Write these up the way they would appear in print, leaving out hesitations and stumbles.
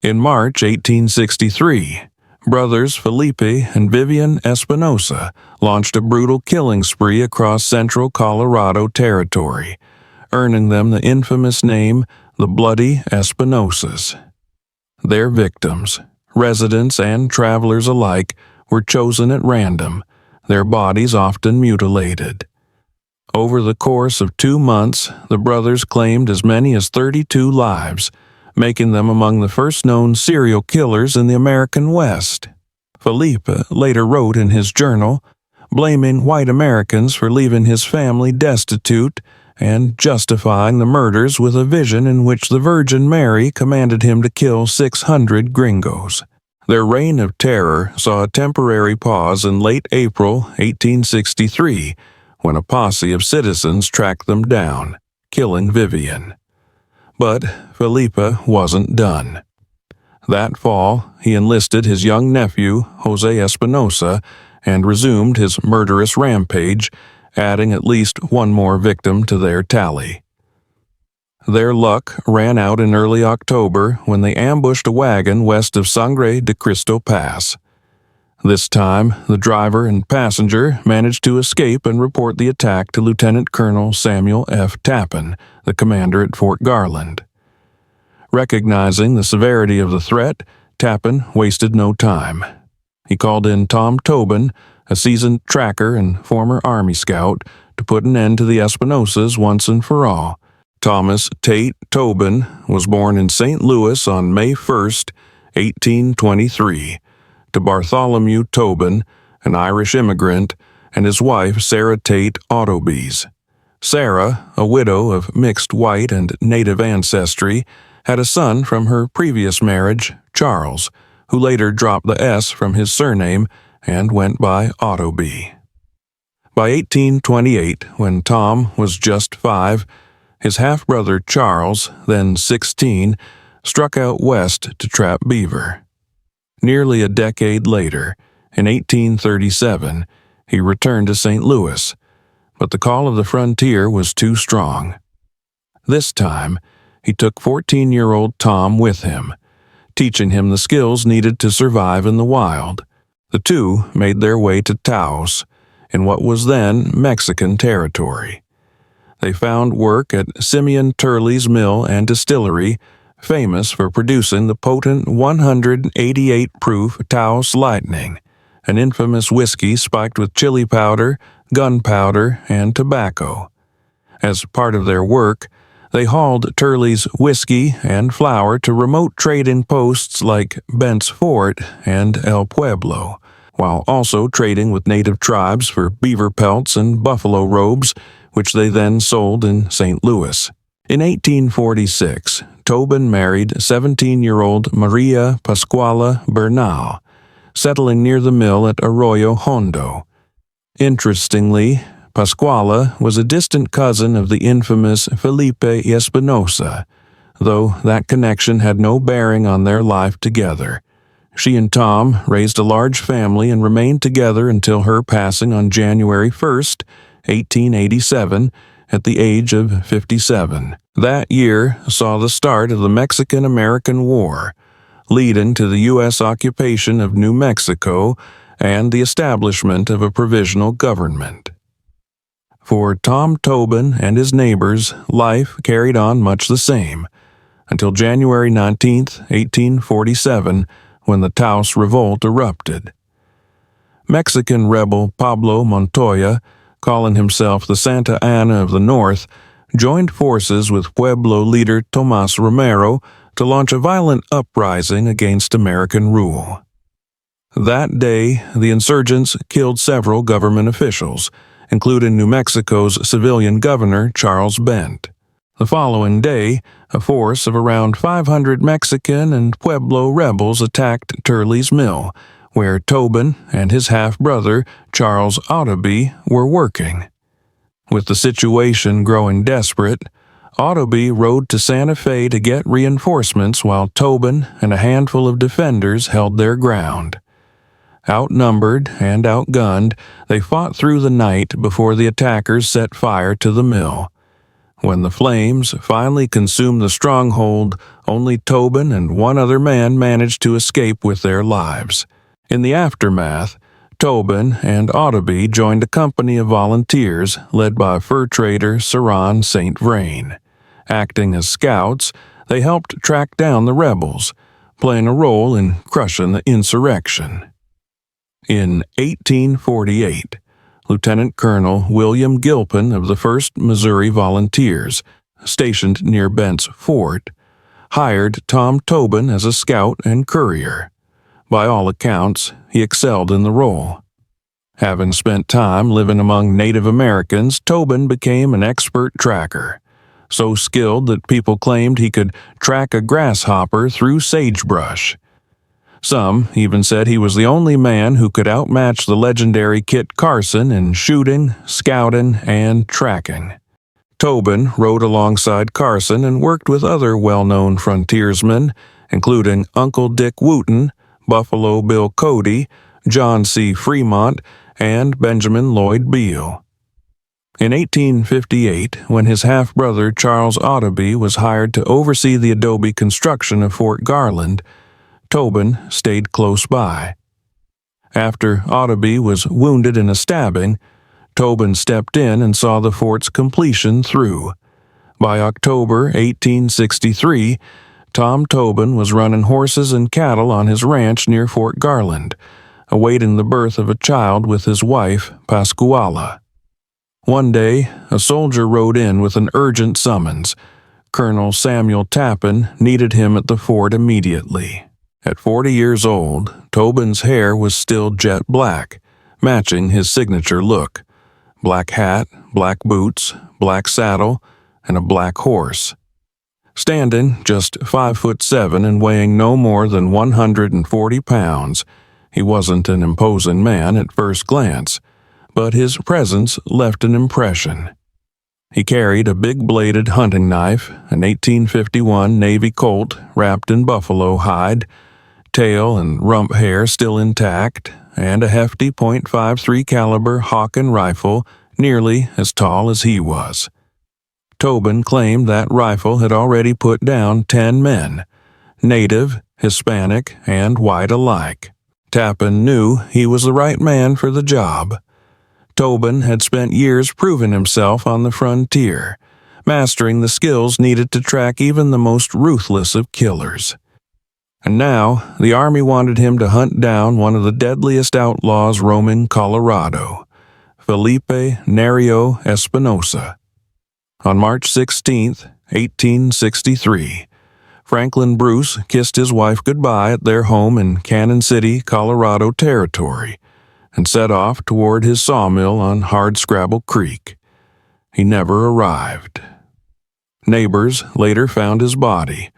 In March 1863, brothers Felipe and Vivian Espinosa launched a brutal killing spree across central Colorado territory, earning them the infamous name the Bloody Espinosas. Their victims, residents and travelers alike, were chosen at random, their bodies often mutilated. Over the course of 2 months, the brothers claimed as many as 32 lives, making them among the first known serial killers in the American West. Felipe later wrote in his journal, blaming white Americans for leaving his family destitute and justifying the murders with a vision in which the Virgin Mary commanded him to kill 600 gringos. Their reign of terror saw a temporary pause in late April 1863, when a posse of citizens tracked them down, killing Vivian. But Felipe wasn't done. That fall, he enlisted his young nephew, Jose Espinosa, and resumed his murderous rampage, adding at least one more victim to their tally. Their luck ran out in early October when they ambushed a wagon west of Sangre de Cristo Pass. This time, the driver and passenger managed to escape and report the attack to Lieutenant Colonel Samuel F. Tappan, the commander at Fort Garland. Recognizing the severity of the threat, Tappan wasted no time. He called in Tom Tobin, a seasoned tracker and former Army scout, to put an end to the Espinosas once and for all. Thomas Tate Tobin was born in St. Louis on May 1, 1823, to Bartholomew Tobin, an Irish immigrant, and his wife Sarah Tate Autobes. Sarah, a widow of mixed white and native ancestry, had a son from her previous marriage, Charles, who later dropped the S from his surname and went by Autoby. By 1828, when Tom was just 5, his half-brother Charles, then 16, struck out west to trap beaver. Nearly a decade later, in 1837, he returned to St. Louis, but the call of the frontier was too strong. This time, he took 14-year-old Tom with him, teaching him the skills needed to survive in the wild. The two made their way to Taos, in what was then Mexican territory. They found work at Simeon Turley's mill and distillery, famous for producing the potent 188-proof Taos Lightning, an infamous whiskey spiked with chili powder, gunpowder, and tobacco. As part of their work, they hauled Turley's whiskey and flour to remote trading posts like Bent's Fort and El Pueblo, while also trading with native tribes for beaver pelts and buffalo robes, which they then sold in St. Louis. In 1846, Tobin married 17-year-old Maria Pascuala Bernal, settling near the mill at Arroyo Hondo. Interestingly, Pascuala was a distant cousin of the infamous Felipe Espinosa, though that connection had no bearing on their life together. She and Tom raised a large family and remained together until her passing on January 1, 1887, at the age of 57. That year saw the start of the Mexican-American War, leading to the U.S. occupation of New Mexico and the establishment of a provisional government. For Tom Tobin and his neighbors, life carried on much the same, until January 19, 1847, when the Taos Revolt erupted. Mexican rebel Pablo Montoya, calling himself the Santa Anna of the North, joined forces with Pueblo leader Tomas Romero to launch a violent uprising against American rule. That day, the insurgents killed several government officials, including New Mexico's civilian governor Charles Bent. The following day, a force of around 500 Mexican and Pueblo rebels attacked Turley's mill, where Tobin and his half-brother, Charles Autoby, were working. With the situation growing desperate, Autoby rode to Santa Fe to get reinforcements while Tobin and a handful of defenders held their ground. Outnumbered and outgunned, they fought through the night before the attackers set fire to the mill. When the flames finally consumed the stronghold, only Tobin and one other man managed to escape with their lives. In the aftermath, Tobin and Ottoby joined a company of volunteers led by fur trader Saran St. Vrain. Acting as scouts, they helped track down the rebels, playing a role in crushing the insurrection. In 1848, Lieutenant Colonel William Gilpin of the 1st Missouri Volunteers, stationed near Bent's Fort, hired Tom Tobin as a scout and courier. By all accounts, he excelled in the role. Having spent time living among Native Americans, Tobin became an expert tracker, so skilled that people claimed he could track a grasshopper through sagebrush. Some even said he was the only man who could outmatch the legendary Kit Carson in shooting, scouting, and tracking. Tobin rode alongside Carson and worked with other well-known frontiersmen, including Uncle Dick Wooten, Buffalo Bill Cody, John C. Fremont, and Benjamin Lloyd Beale. In 1858, when his half-brother Charles Ottoby was hired to oversee the adobe construction of Fort Garland, Tobin stayed close by. After Ottoby was wounded in a stabbing, Tobin stepped in and saw the fort's completion through. By October 1863, Tom Tobin was running horses and cattle on his ranch near Fort Garland, awaiting the birth of a child with his wife, Pascuala. One day, a soldier rode in with an urgent summons. Colonel Samuel Tappan needed him at the fort immediately. At 40 years old, Tobin's hair was still jet black, matching his signature look. Black hat, black boots, black saddle, and a black horse. Standing just 5'7" and weighing no more than 140 pounds, he wasn't an imposing man at first glance, but his presence left an impression. He carried a big-bladed hunting knife, an 1851 Navy Colt wrapped in buffalo hide, tail and rump hair still intact, and a hefty .53 caliber Hawken rifle nearly as tall as he was. Tobin claimed that rifle had already put down 10 men, native, Hispanic, and white alike. Tappan knew he was the right man for the job. Tobin had spent years proving himself on the frontier, mastering the skills needed to track even the most ruthless of killers. And now, the Army wanted him to hunt down one of the deadliest outlaws roaming Colorado, Felipe Espinosa. On March 16, 1863, Franklin Bruce kissed his wife goodbye at their home in Cannon City, Colorado Territory, and set off toward his sawmill on Hardscrabble Creek. He never arrived. Neighbors later found his body,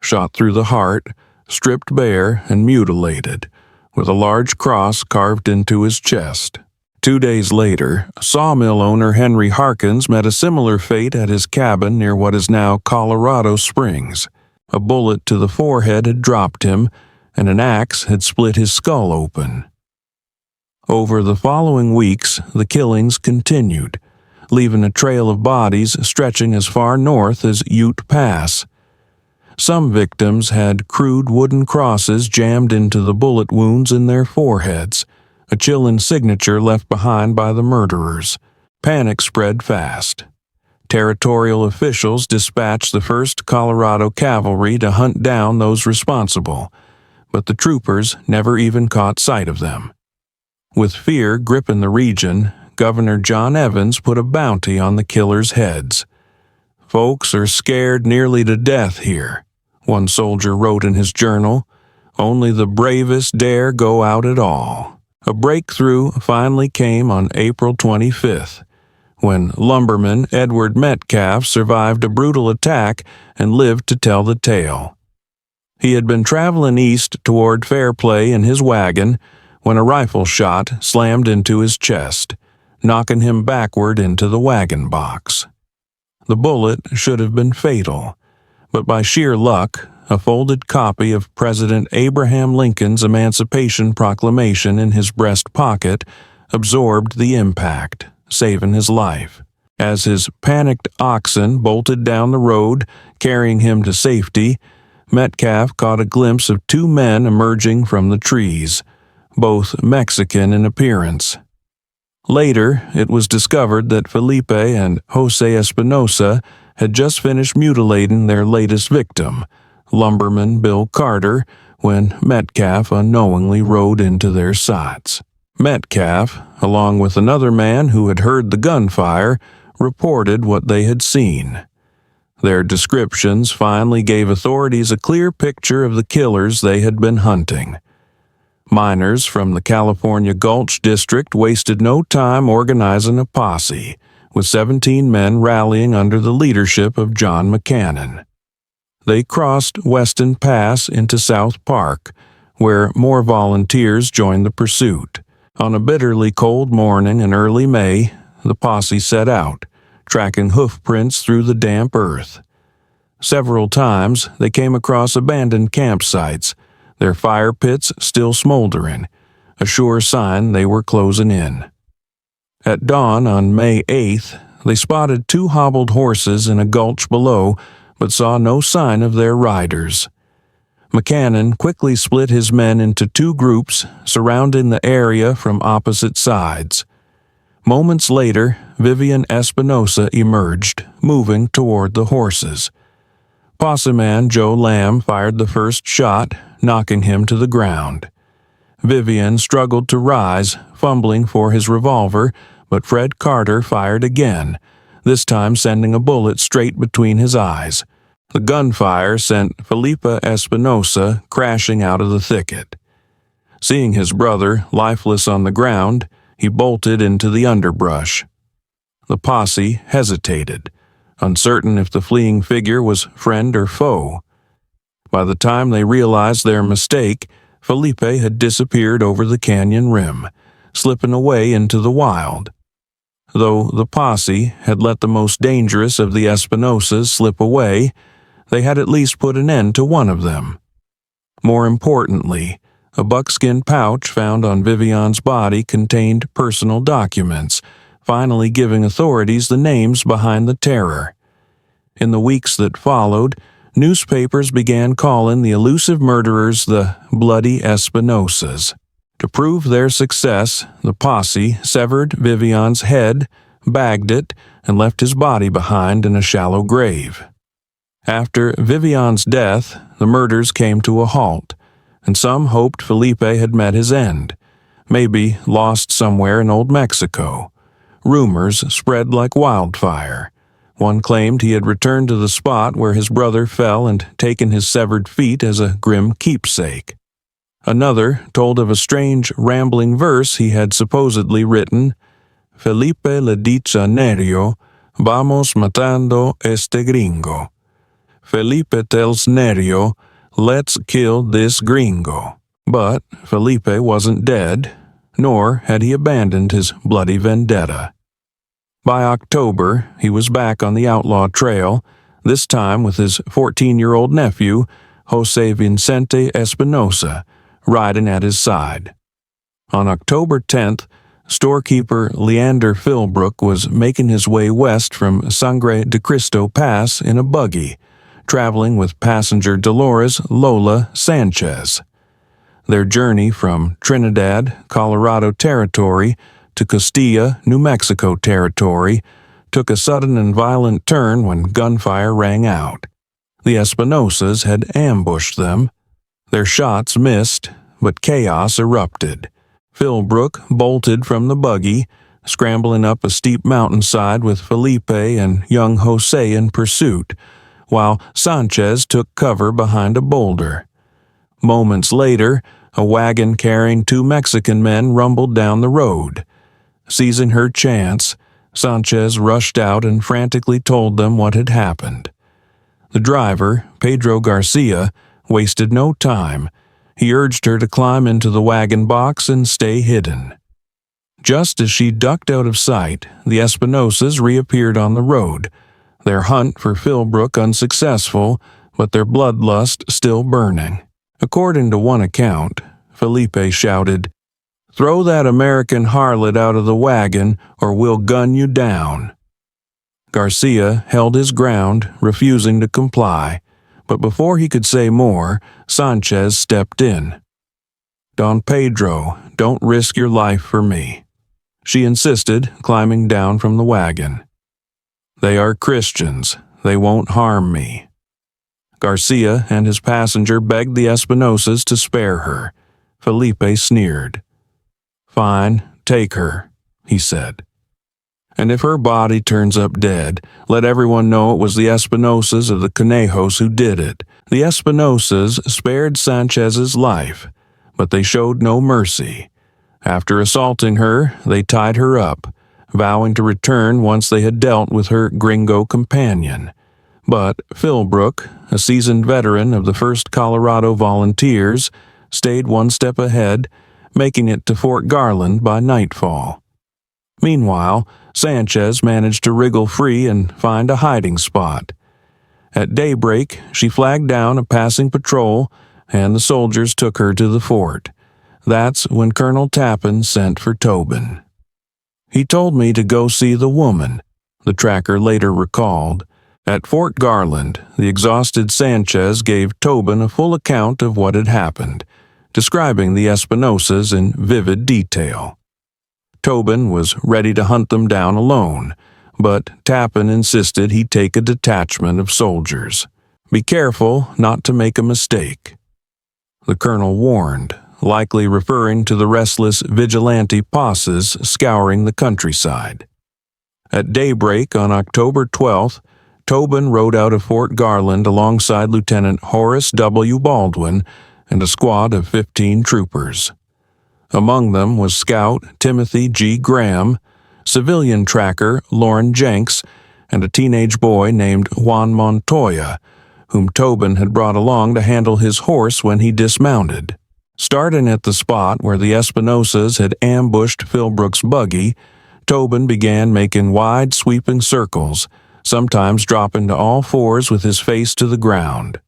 shot through the heart, stripped bare and mutilated, with a large cross carved into his chest. 2 days later, sawmill owner Henry Harkins met a similar fate at his cabin near what is now Colorado Springs. A bullet to the forehead had dropped him, and an axe had split his skull open. Over the following weeks, the killings continued, leaving a trail of bodies stretching as far north as Ute Pass. Some victims had crude wooden crosses jammed into the bullet wounds in their foreheads, a chilling signature left behind by the murderers. Panic spread fast. Territorial officials dispatched the 1st Colorado Cavalry to hunt down those responsible, but the troopers never even caught sight of them. With fear gripping the region, Governor John Evans put a bounty on the killers' heads. "Folks are scared nearly to death here," one soldier wrote in his journal. "Only the bravest dare go out at all." A breakthrough finally came on April 25th, when lumberman Edward Metcalf survived a brutal attack and lived to tell the tale. He had been traveling east toward Fairplay in his wagon when a rifle shot slammed into his chest, knocking him backward into the wagon box. The bullet should have been fatal, but by sheer luck, a folded copy of President Abraham Lincoln's Emancipation Proclamation in his breast pocket absorbed the impact, saving his life. As his panicked oxen bolted down the road, carrying him to safety, Metcalf caught a glimpse of two men emerging from the trees, both Mexican in appearance. Later, it was discovered that Felipe and Jose Espinosa had just finished mutilating their latest victim, lumberman Bill Carter, when Metcalf unknowingly rode into their sights. Metcalf, along with another man who had heard the gunfire, reported what they had seen. Their descriptions finally gave authorities a clear picture of the killers they had been hunting. Miners from the California Gulch District wasted no time organizing a posse, with 17 men rallying under the leadership of John McCannon. They crossed Weston Pass into South Park, where more volunteers joined the pursuit. On a bitterly cold morning in early May, the posse set out, tracking hoof prints through the damp earth. Several times they came across abandoned campsites, their fire pits still smoldering, a sure sign they were closing in. At dawn on May 8th, they spotted two hobbled horses in a gulch below, but saw no sign of their riders. McCannon quickly split his men into two groups, surrounding the area from opposite sides. Moments later, Vivian Espinosa emerged, moving toward the horses. Posse man Joe Lamb fired the first shot, knocking him to the ground. Vivian struggled to rise, fumbling for his revolver, but Fred Carter fired again, this time sending a bullet straight between his eyes. The gunfire sent Felipe Espinosa crashing out of the thicket. Seeing his brother lifeless on the ground, he bolted into the underbrush. The posse hesitated, uncertain if the fleeing figure was friend or foe. By the time they realized their mistake, Felipe had disappeared over the canyon rim, slipping away into the wild. Though the posse had let the most dangerous of the Espinosas slip away, they had at least put an end to one of them. More importantly, a buckskin pouch found on Vivian's body contained personal documents, finally giving authorities the names behind the terror. In the weeks that followed, newspapers began calling the elusive murderers the Bloody Espinosas. To prove their success, the posse severed Vivian's head, bagged it, and left his body behind in a shallow grave. After Vivian's death, the murders came to a halt, and some hoped Felipe had met his end, maybe lost somewhere in Old Mexico. Rumors spread like wildfire. One claimed he had returned to the spot where his brother fell and taken his severed feet as a grim keepsake. Another told of a strange, rambling verse he had supposedly written, Felipe le dice a Nerio, vamos matando este gringo. Felipe tells Nerio, let's kill this gringo. But Felipe wasn't dead, nor had he abandoned his bloody vendetta. By October, he was back on the outlaw trail, this time with his 14-year-old nephew, Jose Vicente Espinosa, riding at his side. On October 10th, storekeeper Leander Philbrook was making his way west from Sangre de Cristo Pass in a buggy, traveling with passenger Dolores Lola Sanchez. Their journey from Trinidad, Colorado Territory to Costilla, New Mexico Territory took a sudden and violent turn when gunfire rang out. The Espinosas had ambushed them. Their shots missed, but chaos erupted. Philbrook bolted from the buggy, scrambling up a steep mountainside with Felipe and young Jose in pursuit, while Sanchez took cover behind a boulder. Moments later, a wagon carrying two Mexican men rumbled down the road. Seizing her chance, Sanchez rushed out and frantically told them what had happened. The driver, Pedro Garcia, wasted no time. He urged her to climb into the wagon box and stay hidden. Just as she ducked out of sight, the Espinosas reappeared on the road, their hunt for Philbrook unsuccessful, but their bloodlust still burning. According to one account, Felipe shouted, "Throw that American harlot out of the wagon, or we'll gun you down." Garcia held his ground, refusing to comply, but before he could say more, Sanchez stepped in. "Don Pedro, don't risk your life for me," she insisted, climbing down from the wagon. "They are Christians. They won't harm me." Garcia and his passenger begged the Espinosas to spare her. Felipe sneered. "Fine, take her," he said. "And if her body turns up dead, let everyone know it was the Espinosas of the Conejos who did it." The Espinosas spared Sanchez's life, but they showed no mercy. After assaulting her, they tied her up, vowing to return once they had dealt with her gringo companion. But Philbrook, a seasoned veteran of the 1st Colorado Volunteers, stayed one step ahead, making it to Fort Garland by nightfall. Meanwhile, Sanchez managed to wriggle free and find a hiding spot. At daybreak, she flagged down a passing patrol, and the soldiers took her to the fort. That's when Colonel Tappan sent for Tobin. "He told me to go see the woman," the tracker later recalled. At Fort Garland, the exhausted Sanchez gave Tobin a full account of what had happened, describing the Espinosas in vivid detail. Tobin was ready to hunt them down alone, but Tappan insisted he take a detachment of soldiers. "Be careful not to make a mistake," the colonel warned, likely referring to the restless vigilante posses scouring the countryside. At daybreak on October 12th, Tobin rode out of Fort Garland alongside Lieutenant Horace W. Baldwin and a squad of 15 troopers. Among them was Scout Timothy G. Graham, civilian tracker Lauren Jenks, and a teenage boy named Juan Montoya, whom Tobin had brought along to handle his horse when he dismounted. Starting at the spot where the Espinosas had ambushed Philbrook's buggy, Tobin began making wide, sweeping circles, sometimes dropping to all fours with his face to the ground.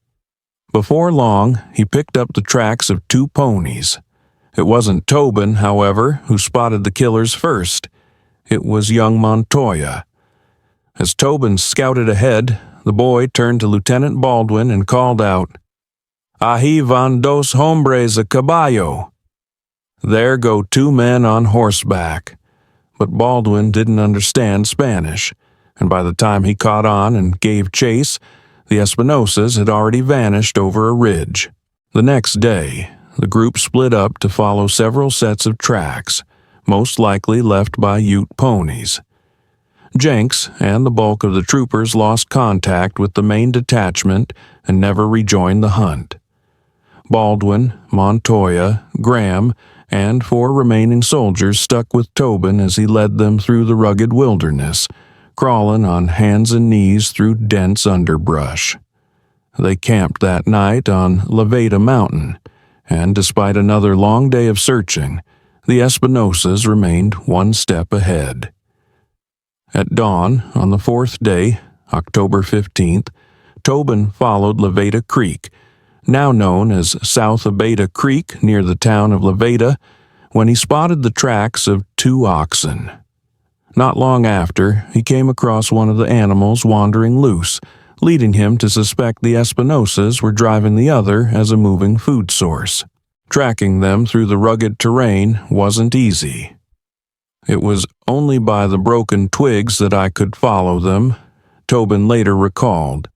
Before long, he picked up the tracks of 2 ponies. It wasn't Tobin, however, who spotted the killers first. It was young Montoya. As Tobin scouted ahead, the boy turned to Lieutenant Baldwin and called out, "Ahí van dos hombres a caballo." There go 2 men on horseback. But Baldwin didn't understand Spanish, and by the time he caught on and gave chase, the Espinosas had already vanished over a ridge. The next day, the group split up to follow several sets of tracks, most likely left by Ute ponies. Jenks and the bulk of the troopers lost contact with the main detachment and never rejoined the hunt. Baldwin, Montoya, Graham, and 4 remaining soldiers stuck with Tobin as he led them through the rugged wilderness, crawling on hands and knees through dense underbrush. They camped that night on Levada Mountain, and despite another long day of searching, the Espinosas remained one step ahead. At dawn on the 4th day, October 15th, Tobin followed Levada Creek, now known as South Abeta Creek near the town of Levada, when he spotted the tracks of 2 oxen. Not long after, he came across one of the animals wandering loose, leading him to suspect the Espinosas were driving the other as a moving food source. Tracking them through the rugged terrain wasn't easy. "It was only by the broken twigs that I could follow them," Tobin later recalled.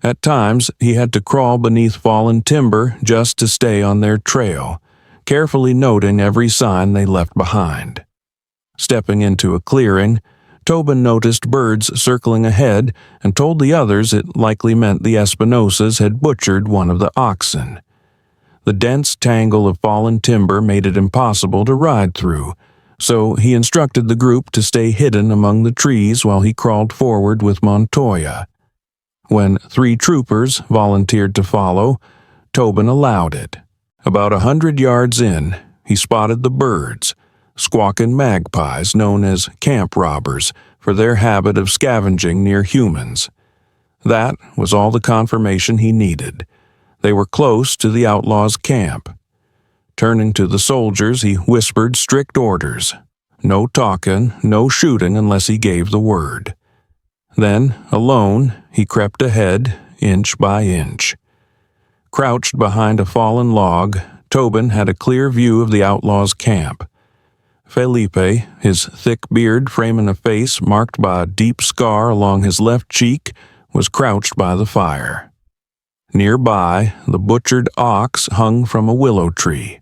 At times, he had to crawl beneath fallen timber just to stay on their trail, carefully noting every sign they left behind. Stepping into a clearing, Tobin noticed birds circling ahead and told the others it likely meant the Espinosas had butchered one of the oxen. The dense tangle of fallen timber made it impossible to ride through, so he instructed the group to stay hidden among the trees while he crawled forward with Montoya. When 3 troopers volunteered to follow, Tobin allowed it. About 100 yards in, he spotted the birds, squawking magpies known as camp robbers for their habit of scavenging near humans. That was all the confirmation he needed. They were close to the outlaws' camp. Turning to the soldiers, he whispered strict orders. No talking, no shooting unless he gave the word. Then, alone, he crept ahead, inch by inch. Crouched behind a fallen log, Tobin had a clear view of the outlaws' camp. Felipe, his thick beard framing a face marked by a deep scar along his left cheek, was crouched by the fire. Nearby, the butchered ox hung from a willow tree.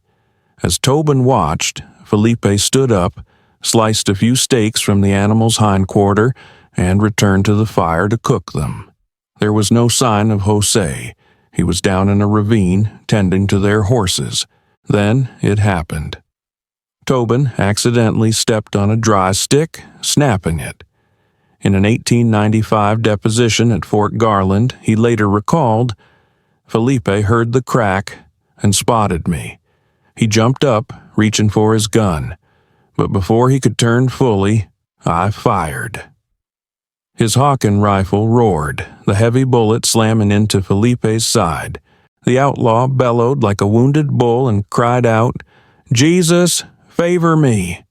As Tobin watched, Felipe stood up, sliced a few steaks from the animal's hindquarter, and returned to the fire to cook them. There was no sign of Jose. He was down in a ravine, tending to their horses. Then it happened. Tobin accidentally stepped on a dry stick, snapping it. In an 1895 deposition at Fort Garland, he later recalled, "Felipe heard the crack and spotted me. He jumped up, reaching for his gun, but before he could turn fully, I fired." His Hawken rifle roared, the heavy bullet slamming into Felipe's side. The outlaw bellowed like a wounded bull and cried out, "Jesus, favor me."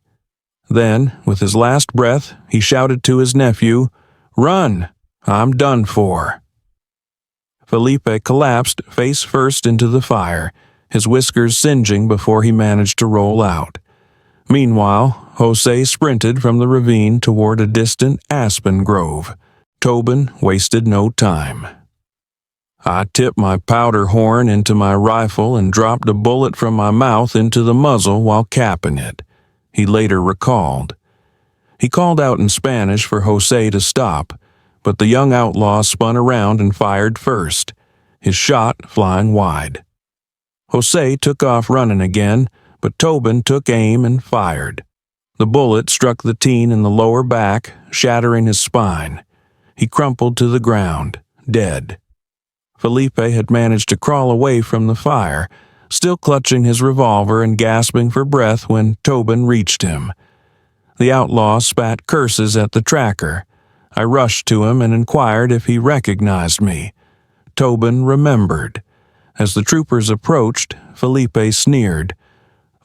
Then, with his last breath, he shouted to his nephew, "Run! I'm done for." Felipe collapsed face first into the fire, his whiskers singeing before he managed to roll out. Meanwhile, Jose sprinted from the ravine toward a distant aspen grove. Tobin wasted no time. "I tipped my powder horn into my rifle and dropped a bullet from my mouth into the muzzle while capping it," he later recalled. He called out in Spanish for Jose to stop, but the young outlaw spun around and fired first, his shot flying wide. Jose took off running again, but Tobin took aim and fired. The bullet struck the teen in the lower back, shattering his spine. He crumpled to the ground, dead. Felipe had managed to crawl away from the fire, still clutching his revolver and gasping for breath when Tobin reached him. The outlaw spat curses at the tracker. I rushed to him and inquired if he recognized me. Tobin remembered. As the troopers approached, Felipe sneered,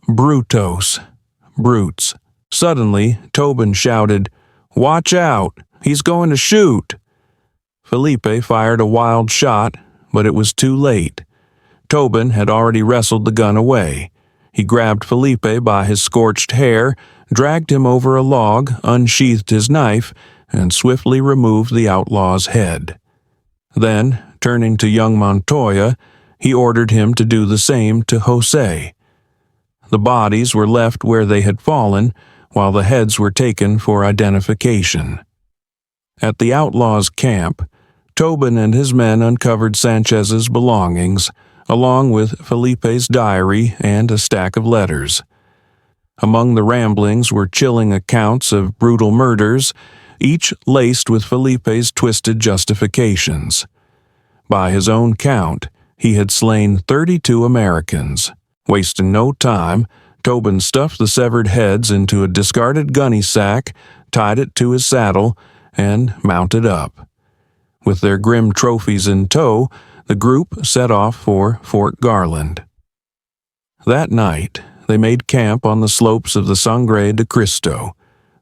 "Brutos, brutes." Suddenly, Tobin shouted, "Watch out! He's going to shoot!" Felipe fired a wild shot, but it was too late. Tobin had already wrestled the gun away. He grabbed Felipe by his scorched hair, dragged him over a log, unsheathed his knife, and swiftly removed the outlaw's head. Then, turning to young Montoya, he ordered him to do the same to Jose. The bodies were left where they had fallen, while the heads were taken for identification. At the outlaws' camp, Tobin and his men uncovered Sanchez's belongings, along with Felipe's diary and a stack of letters. Among the ramblings were chilling accounts of brutal murders, each laced with Felipe's twisted justifications. By his own count, he had slain 32 Americans. Wasting no time, Tobin stuffed the severed heads into a discarded gunny sack, tied it to his saddle, and mounted up. With their grim trophies in tow, the group set off for Fort Garland. That night, they made camp on the slopes of the Sangre de Cristo,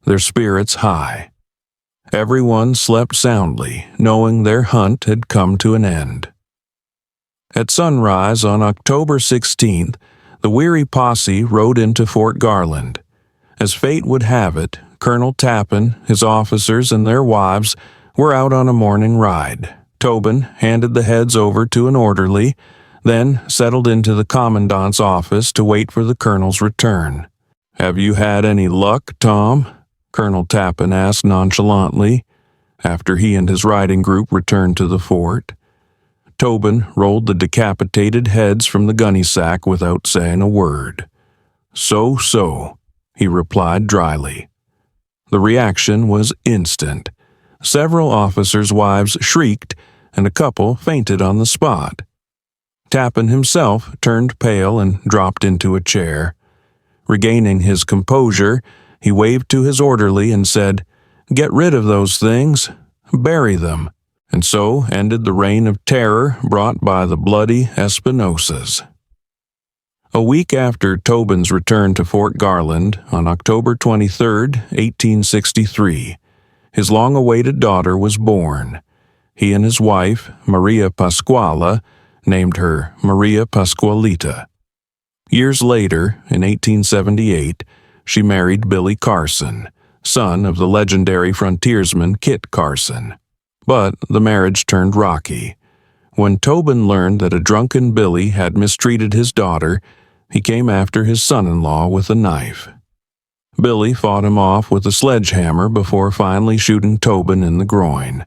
their spirits high. Everyone slept soundly, knowing their hunt had come to an end. At sunrise on October 16th, the weary posse rode into Fort Garland. As fate would have it, Colonel Tappan, his officers, and their wives were out on a morning ride. Tobin handed the heads over to an orderly, then settled into the commandant's office to wait for the colonel's return. "Have you had any luck, Tom?" Colonel Tappan asked nonchalantly, after he and his riding group returned to the fort. Tobin rolled the decapitated heads from the gunny sack without saying a word. "So," he replied dryly. The reaction was instant. Several officers' wives shrieked, and a couple fainted on the spot. Tappan himself turned pale and dropped into a chair. Regaining his composure, he waved to his orderly and said, "Get rid of those things, bury them," and so ended the reign of terror brought by the bloody Espinosas. A week after Tobin's return to Fort Garland, on October 23, 1863, His long-awaited daughter was born. He and his wife, Maria Pasquala, named her Maria Pasqualita. Years later, in 1878, she married Billy Carson, son of the legendary frontiersman Kit Carson. But the marriage turned rocky. When Tobin learned that a drunken Billy had mistreated his daughter, he came after his son-in-law with a knife. Billy fought him off with a sledgehammer before finally shooting Tobin in the groin.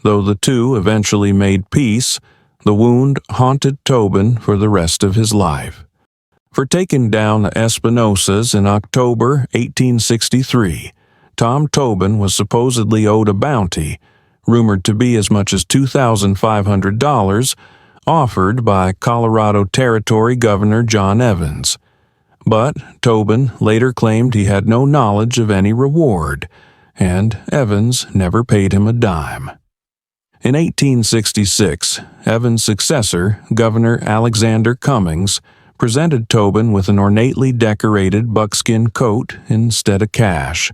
Though the two eventually made peace, the wound haunted Tobin for the rest of his life. For taking down the Espinosas in October 1863, Tom Tobin was supposedly owed a bounty, rumored to be as much as $2,500, offered by Colorado Territory Governor John Evans. But Tobin later claimed he had no knowledge of any reward, and Evans never paid him a dime. In 1866, Evans' successor, Governor Alexander Cummings, presented Tobin with an ornately decorated buckskin coat instead of cash.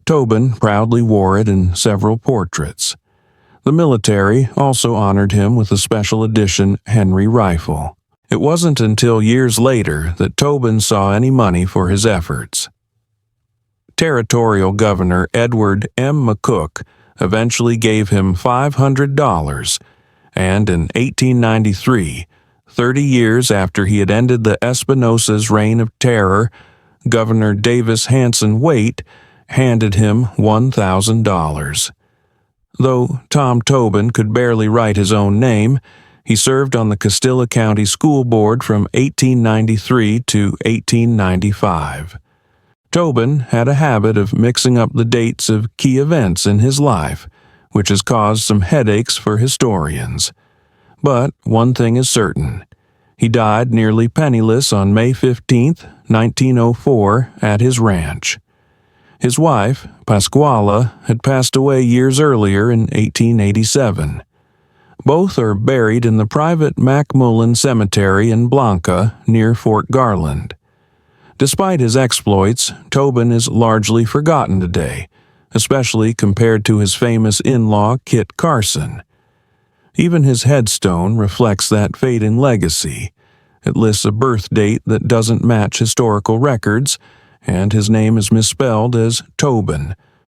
Tobin proudly wore it in several portraits. The military also honored him with a special edition Henry rifle. It wasn't until years later that Tobin saw any money for his efforts. Territorial Governor Edward M. McCook eventually gave him $500, and in 1893, 30 years after he had ended the Espinosa's reign of terror, Governor Davis Hanson Waite handed him $1,000. Though Tom Tobin could barely write his own name, he served on the Castilla County School Board from 1893 to 1895. Tobin had a habit of mixing up the dates of key events in his life, which has caused some headaches for historians. But one thing is certain. He died nearly penniless on May 15, 1904, at his ranch. His wife, Pasquala, had passed away years earlier in 1887. Both are buried in the private McMullen Cemetery in Blanca, near Fort Garland. Despite his exploits, Tobin is largely forgotten today, especially compared to his famous in-law Kit Carson. Even his headstone reflects that fading legacy. It lists a birth date that doesn't match historical records, and his name is misspelled as Tobin,